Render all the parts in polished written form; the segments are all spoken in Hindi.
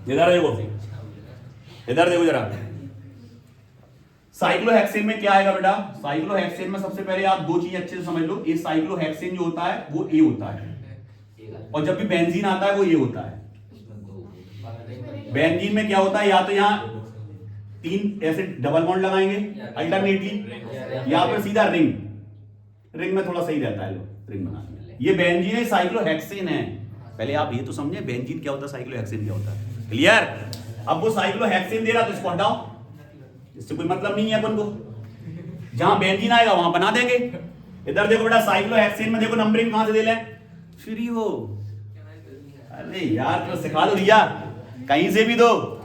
इधर देखो, इधर देखो जरा। साइक्लोहेक्सेन में क्या आएगा बेटा? साइक्लोहेक्सेन में सबसे पहले आप दो चीज अच्छे से समझ लो। ये साइक्लोहेक्सेन जो होता है वो ए होता है, और जब भी बेंजीन आता है वो ये होता है। बेंजीन में क्या होता है, या तो यहाँ 3 ऐसे डबल बॉन्ड लगाएंगे अल्टरनेटली, या फिर सीधा रिंग। रिंग में थोड़ा सही रहता है, लो रिंग बनाने। ये बेंजीन है, साइक्लोहेक्सेन है। पहले आप ये तो समझे बेंजीन क्या होता है, साइक्लोहेक्सेन क्या होता है। क्लियर? अब वो साइक्लोहेक्सेन दे रहा तो इसको हटाओ, इससे कोई मतलब नहीं है अपन को। जहां बेंजीन आएगा वहां बना देंगे। इधर देखो बेटा, साइक्लोहेक्सेन में देखो नंबरिंग कहां से दे लें, फ्री हो। अरे यार तो सिखा दो भैया, कहीं से भी दो।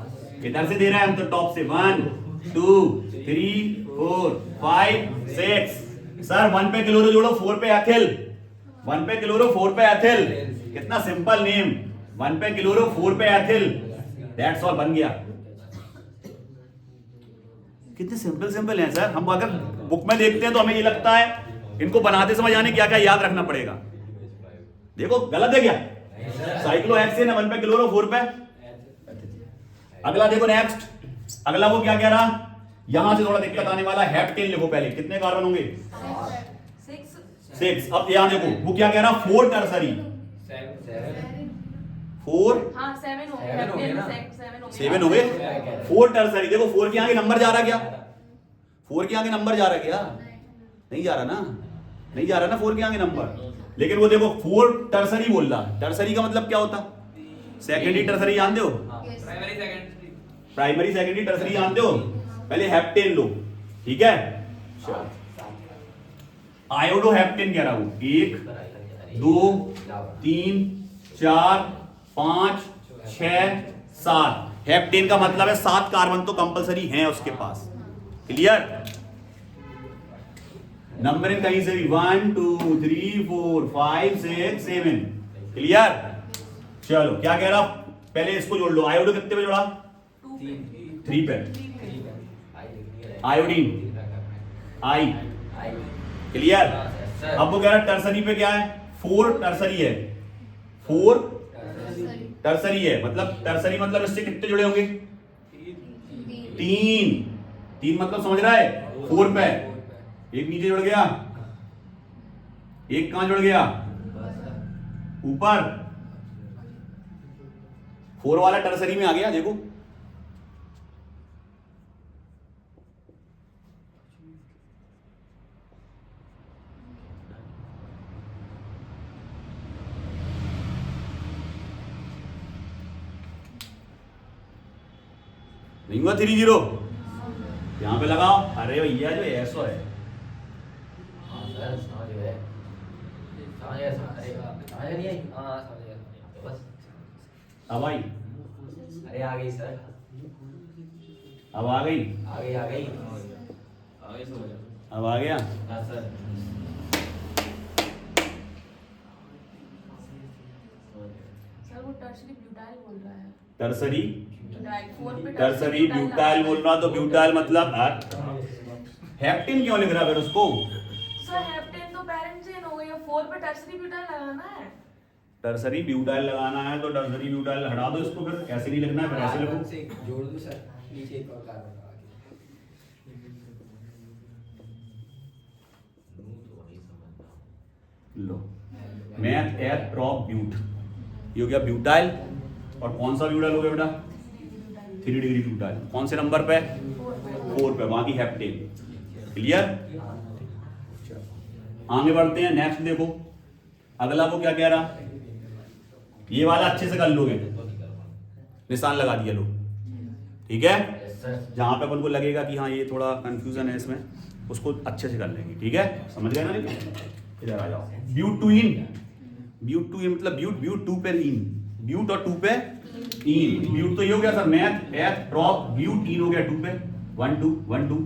इधर से दे रहा है हम तो टॉप से। 1 2 3 4 5 6। सर 1 पे क्लोरो जोड़ो, 4 पे एथिल। 1 पे क्लोरो 4 पे एथिल। कितना सिंपल नेम, 1 पे क्लोरो 4 पे एथिल। दैट्स ऑल, बन गया। कितने सिंपल सिंपल हैं सर। हम अगर बुक में देखते हैं तो हमें ये लगता है इनको बनाते समय जाने क्या क्या याद रखना पड़ेगा। देखो गलत है क्या? साइक्लोहेक्सेन है, 1 पे क्लोरो 4 पे। अगला देखो नेक्स्ट, अगला वो क्या कह रहा, यहां से थोड़ा दिक्कत आने वाला। हेप्टेन लिखो पहले, कितने कार्बन होंगे? 6। अब यहां देखो वो क्या कह रहा, 4 टर्सरी। 4 7 हो गए। 4 टर्सरी। देखो 4 के आगे नंबर जा रहा क्या? 4 के आगे नंबर जा रहा क्या? नहीं जा रहा ना, नहीं जा रहा ना 4 के आगे नंबर। लेकिन वो देखो 4 टर्सरी बोल रहा। टर्सरी का मतलब क्या होता? सेकेंडरी टर्सरी जानते हो? प्राइमरी सेकेंडरी टर्सरी जानते हो? पहले हेप्टेन लो, ठीक है। आयोडोहेप्टेन कह रहा हूं। 1 2 3 4 5 6 7। हेप्टेन का मतलब है 7 कार्बन तो कंपलसरी हैं उसके पास। क्लियर? नंबरिंग कहीं से भी 1 2 3 4 5 6 7। क्लियर? चलो क्या कह रहा, पहले इसको जोड़ लो। आयोडो कितने पे जोड़ा? 3 पे। आयोडीन आई। क्लियर? अब वो कह रहा टर्सरी पे क्या है? 4 टर्सरी है। 4 टर्सरी है, मतलब टर्सरी मतलब इससे कितने जुड़े होंगे? 3 मतलब समझ रहा है? 4 पे एक नीचे जुड़ गया, एक कहां जुड़ गया? ऊपर। 4 वाला टर्सरी में आ गया। देखो नहीं हुआ 30। यहां पे लगाओ। अरे भैया जो ऐसा है, अब आई? अरे आ गई सर, अब आ गई? आ गई आ गई। अब आ गया? हाँ सर। सर वो टर्सरी ब्यूटाइल बोल रहा है। टर्सरी टर्सरी ब्यूटाइल बोल रहा, तो ब्यूटाइल मतलब हेप्टेन क्यों लिख रहा फिर उसको? सर हेप्टेन तो पैरेंट चेन हो गई, 4 पे टर्सरी ब्यूटाइल लगाना है। टर्सरी ब्यूटाइल लगाना है तो टर्सरी ब्यूटाइल हटा दो इसको, फिर ऐसे नहीं लिखना है, फिर ऐसे लिखो। जोड़ दो सर, नीचे एक और कार्बन लगा के। लो मैथ एथ प्रॉप ब्यूट, ये हो गया ब्यूटाइल। और कौन सा ब्यूटाइल हो गया बेटा? 3 डिग्री ब्यूटाइल। कौन से नंबर पे? 4 पे। बाकी हेप्टेन। क्लियर? आगे बढ़ते हैं। नेक्स्ट देखो, अगला वो क्या कह रहा, ये वाला अच्छे से कर लोगे, निशान लगा दिया लोग, ठीक है। जहां पे अपन को लगेगा कि हाँ ये थोड़ा कंफ्यूजन है इसमें, उसको अच्छे से कर लेंगे, ठीक है। समझ गए ना? इधर आ जाओ। ब्यूटुइन। ब्यूटुइन मतलब ब्यूट, ब्यूट 2 पे इन, ब्यूट और 2 पे इन। ब्यूट तो ये हो गया सर मैथ एथ प्रॉप, ब्यूट इन हो गया 2 पे 1 2 1 2।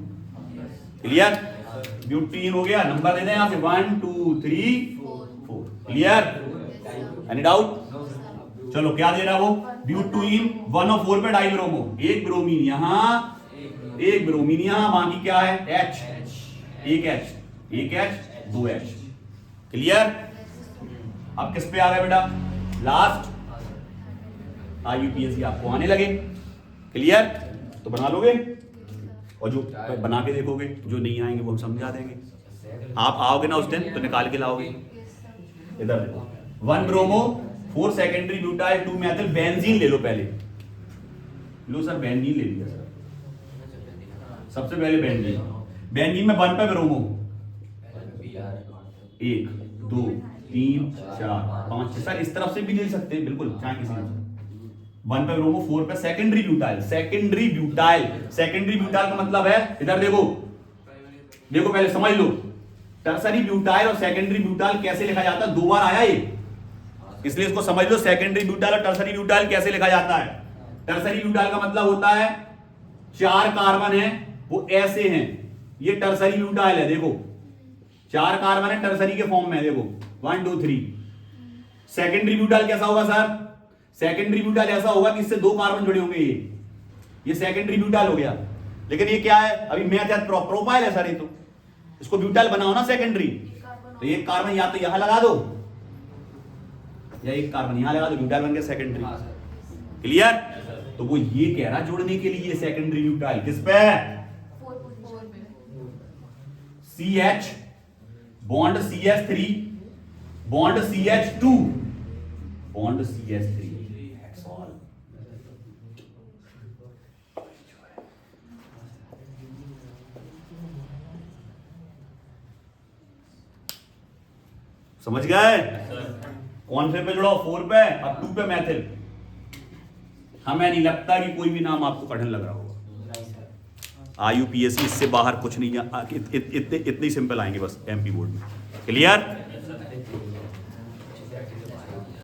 क्लियर? ब्यूटीन हो गया। नंबर दे दें यहां से 1 2 3 4। क्लियर? Any doubt? चलो क्या दे रहा वो? ब्यूटुइन 1 और 4 पे डाइब्रोमो, एक ब्रोमीन यहां, एक ब्रोमीन यहां, बाकी क्या है? H, एक H 2 H। क्लियर? अब किस पे आ गए बेटा? लास्ट IUPAC आपको आने लगे। क्लियर? तो बना लोगे, और जो बना के देखोगे, जो नहीं आएंगे वो हम समझा देंगे। आप आओगे ना उस दिन तो निकाल के लाओगे। इधर देखो, 1 bromo 4 secondary butyl 2 methyl benzene ले लो पहले। लो सर, बेंजीन ले लिया सर, सबसे पहले बेंजीन में 1 पे ब्रोमो 1 2 3 4 5 6 सर, इस तरफ से भी ले सकते हैं बिल्कुल, चाहे किसी तरफ से। 1 पे ब्रोमो 4 पे सेकेंडरी ब्यूटाइल का मतलब है, इधर देखो पहले समझ लो, टर्सरी ब्यूटाइल और सेकेंडरी ब्यूटाइल कैसे लिखा जाता है, 2 बार आया ये, इसलिए इसको समझ लो। सेकेंडरी ब्यूटाइल और टर्सरी ब्यूटाइल कैसे लिखा जाता है। टर्सरी ब्यूटाइल का मतलब होता है 4 कार्बन है वो ऐसे हैं, ये टर्सरी ब्यूटाइल है। देखो 4 कार्बन है टर्सरी के फॉर्म में, देखो 1 2 3। सेकेंडरी ब्यूटाइल कैसा होगा सर? सेकेंडरी ब्यूटाइल ऐसा होगा कि इससे 2 कार्बन जुड़े होंगे, ये सेकेंडरी ब्यूटाइल हो गया। लेकिन ये क्या है, अभी मैं प्रोपाइल है सर, ये तो इसको ब्यूटाइल बनाओ ना सेकेंडरी, तो एक कार्बन या तो यहां लगा दो या एक कार्बन यहां लगा दो, ब्यूटाइल बन गया सेकेंडरी। क्लियर? तो वो ये कह रहा जोड़ने के लिए सेकेंडरी ब्यूटाइल किस पे, CH bond CH3 bond CH2 bond CH3, that's all। समझ गए? कौन से पे जुड़ाओ? 4 पे, अब 2 पे मैथिल। हमें नहीं लगता कि कोई भी नाम आपको कठिन लग रहा होगा। IUPAC इससे बाहर कुछ नहीं है, इतने सिंपल आएंगे बस MP बोर्ड में। क्लियर?